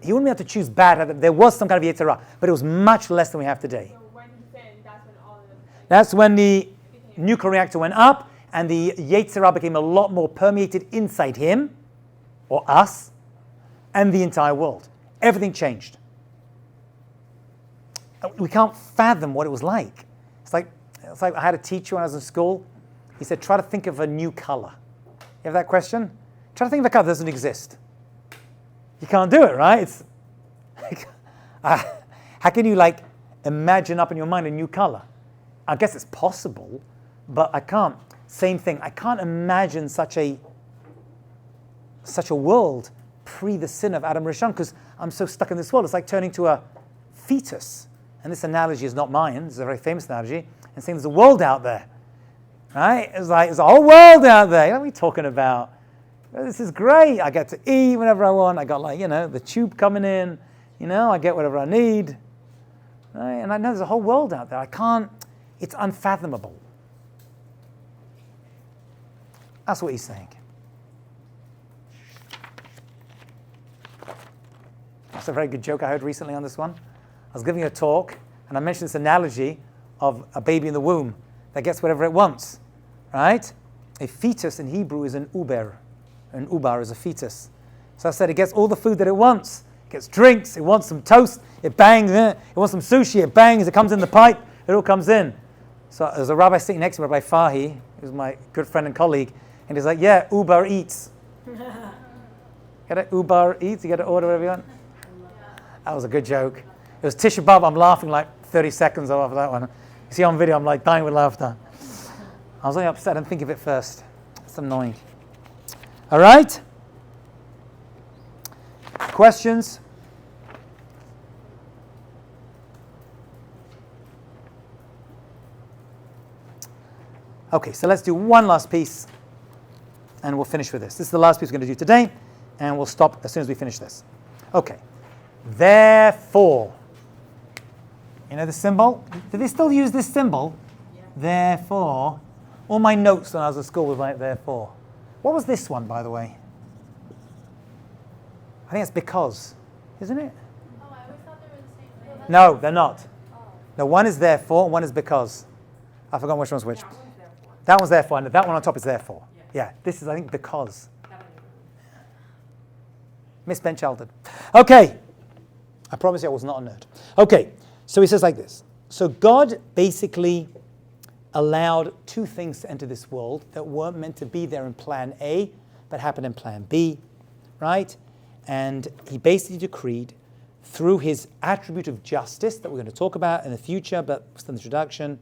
be able to choose bad. There was some kind of Yetzer Hara, but it was much less than we have today. So when he sinned, that's when all of them. Like, That's when the nuclear reactor went up and the Yetzer Hara became a lot more permeated inside him, or us, and the entire world. Everything changed. We can't fathom what it was like. It's like I had a teacher when I was in school. He said, try to think of a new color. You have that question? Try to think of a color that doesn't exist. You can't do it, right? It's like, how can you imagine up in your mind a new color? I guess it's possible, but I can't. Same thing. I can't imagine such a world pre the sin of Adam Rishon, because I'm so stuck in this world. It's like turning to a fetus. And this analogy is not mine. It's a very famous analogy. And saying there's a world out there, right? It's like there's a whole world out there. You know what are we talking about? This is great. I get to eat whenever I want. I got the tube coming in. I get whatever I need. Right? And I know there's a whole world out there. I can't. It's unfathomable. That's what he's saying. That's a very good joke I heard recently on this one. I was giving a talk, and I mentioned this analogy of a baby in the womb that gets whatever it wants, right? A fetus in Hebrew is an uber. An ubar is a fetus. So I said it gets all the food that it wants. It gets drinks, it wants some toast, it bangs, it wants some sushi, it bangs, it comes in the pipe, it all comes in. So there's a rabbi sitting next to me, Rabbi Fahi, who's my good friend and colleague, and he's like, yeah, Uber eats. Get it? Uber eats, you get to order whatever you want. That was a good joke. It was Tisha B'Av, I'm laughing 30 seconds off that one. You see on video, I'm dying with laughter. I was only upset, I didn't think of it first. It's annoying. All right? Questions? Okay, so let's do one last piece, and we'll finish with this. This is the last piece we're going to do today, and we'll stop as soon as we finish this. Okay. Therefore. You know the symbol? Do they still use this symbol? Yeah. Therefore. All my notes when I was at school was like, therefore. What was this one, by the way? I think it's because, isn't it? Oh, I always thought they were the same thing. No, they're not. Oh. No, one is therefore, one is because. I forgot which one's which. That one's therefore, and that one on top is therefore. Yeah, this is, I think, because. Miss Ben Childhood. Okay. I promise you I was not a nerd. Okay, so he says like this. So God basically allowed two things to enter this world that weren't meant to be there in plan A, but happened in plan B, right? And he basically decreed through his attribute of justice that we're going to talk about in the future, but it's an introduction,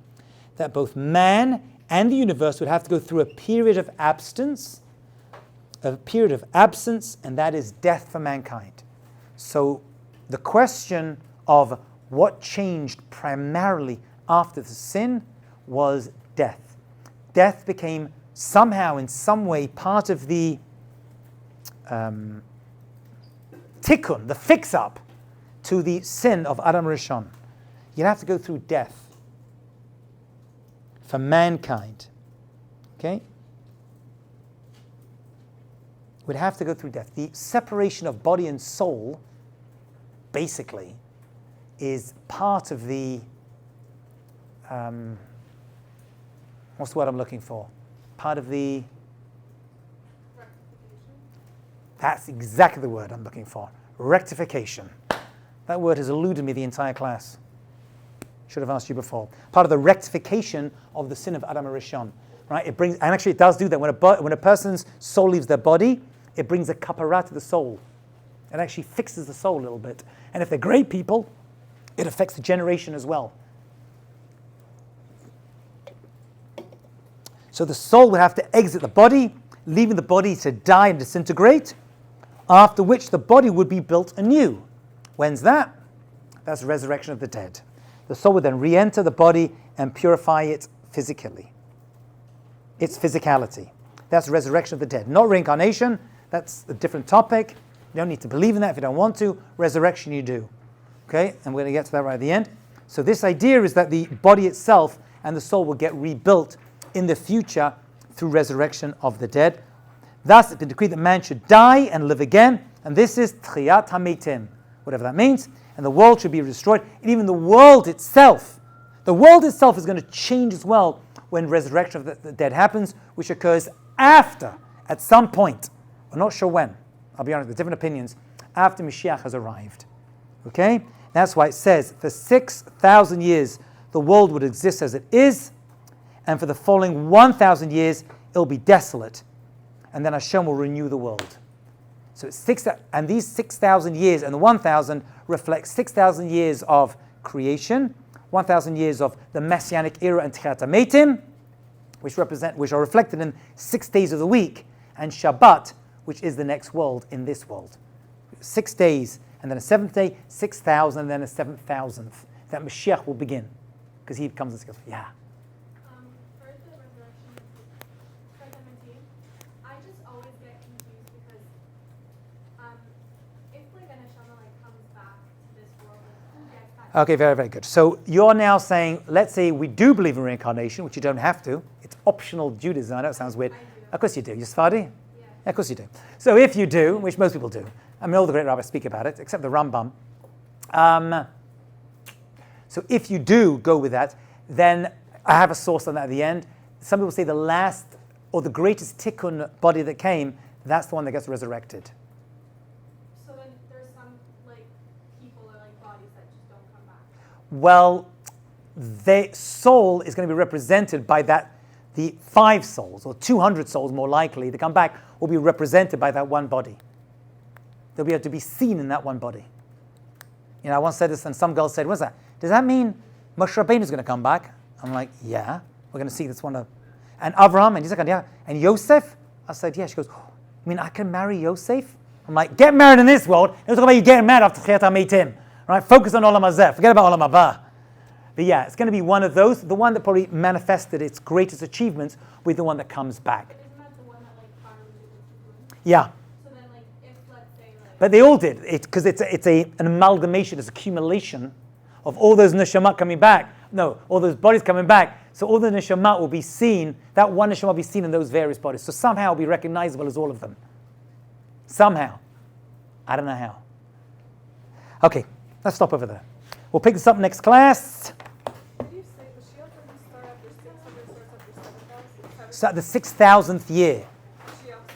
that both man and the universe would have to go through a period of absence, and that is death for mankind. So the question of what changed primarily after the sin was death. Death became somehow, in some way, part of the tikkun, the fix-up to the sin of Adam Rishon. You'd have to go through death for mankind. Okay? We'd have to go through death. The separation of body and soul, basically, is part of the, what's the word I'm looking for? Part of the, that's exactly the word I'm looking for. Rectification. That word has eluded me the entire class. Should have asked you before. Part of the rectification of the sin of Adam Rishon. Right? It brings, and actually it does do that. When a person's soul leaves their body, it brings a kapara to the soul. It actually fixes the soul a little bit. And if they're great people, it affects the generation as well. So the soul would have to exit the body, leaving the body to die and disintegrate, after which the body would be built anew. When's that? That's resurrection of the dead. The soul would then re-enter the body and purify it physically. It's physicality. That's resurrection of the dead. Not reincarnation. That's a different topic. You don't need to believe in that if you don't want to. Resurrection you do. Okay? And we're going to get to that right at the end. So this idea is that the body itself and the soul will get rebuilt in the future through resurrection of the dead. Thus, it's been decreed that man should die and live again. And this is Tchiyat HaMeitim, whatever that means. And the world should be destroyed. And even the world itself is going to change as well when resurrection of the dead happens, which occurs after, at some point. We're not sure when. I'll be honest, there's different opinions. After Mashiach has arrived. Okay? That's why it says, for 6,000 years, the world would exist as it is, and for the following 1,000 years, it'll be desolate. And then Hashem will renew the world. So it's and these 6,000 years and the 1,000 reflect 6,000 years of creation, 1,000 years of the Messianic era and Tchiyat HaMeitim, which are reflected in 6 days of the week, and Shabbat, which is the next world in this world. 6 days, and then a 7th day, 6,000, and then a 7,000th. That Mashiach will begin, because he comes and says, yeah. For the resurrection of the 17, I just always get confused because if like an neshama comes back to this world, who gets that? Okay, very, very good. So you're now saying, let's say we do believe in reincarnation, which you don't have to. It's optional Judaism. I know it sounds weird. I do. Of course you do. You're Sephardi? Yeah. Of course you do. So if you do, which most people do, I mean all the great rabbis speak about it, except the Rambam. So if you do go with that, then I have a source on that at the end. Some people say the last or the greatest tikkun body that came, that's the one that gets resurrected. So then there's some people or bodies that just don't come back. Well, the soul is going to be represented by that. The 5 souls, or 200 souls more likely, to come back will be represented by that one body. They'll be able to be seen in that one body. I once said this, and some girls said, what's that? Does that mean Moshe Rabbeinu is going to come back? I'm like, yeah, we're going to see this one. And Avraham, and Yitzchak, yeah. And Yosef? I said, yeah. She goes, oh, you mean I can marry Yosef? I'm like, get married in this world. Don't talk about you getting married after Tchiyat HaMeitim. Right? Focus on Olam Hazeh. Forget about Olam Haba. But yeah, it's going to be one of those, the one that probably manifested its greatest achievements with the one that comes back. But isn't that the one that finally did the tikkun? Yeah. So then if let's say But they all did, because it's an amalgamation, it's accumulation of all those neshama coming back. No, all those bodies coming back. So all the neshama will be seen, that one neshama will be seen in those various bodies. So somehow it'll be recognizable as all of them. Somehow. I don't know how. Okay, let's stop over there. We'll pick this up next class. Did you say the Mashiach doesn't start after 600, starts after 7,000? So at the 6,000th year.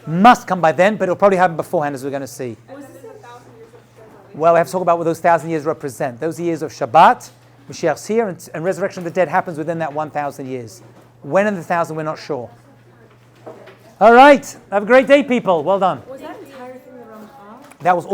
Must come by then, but it'll probably happen beforehand, as we're going to see. And then there's 1,000 years of Jubilee. Well, we have to talk about what those 1,000 years represent. Those are years of Shabbat, Mashiach's here, and resurrection of the dead happens within that 1,000 years. When in the 1,000, we're not sure. All right. Have a great day, people. Well done. Was that entire thing the Ramchal? That was all.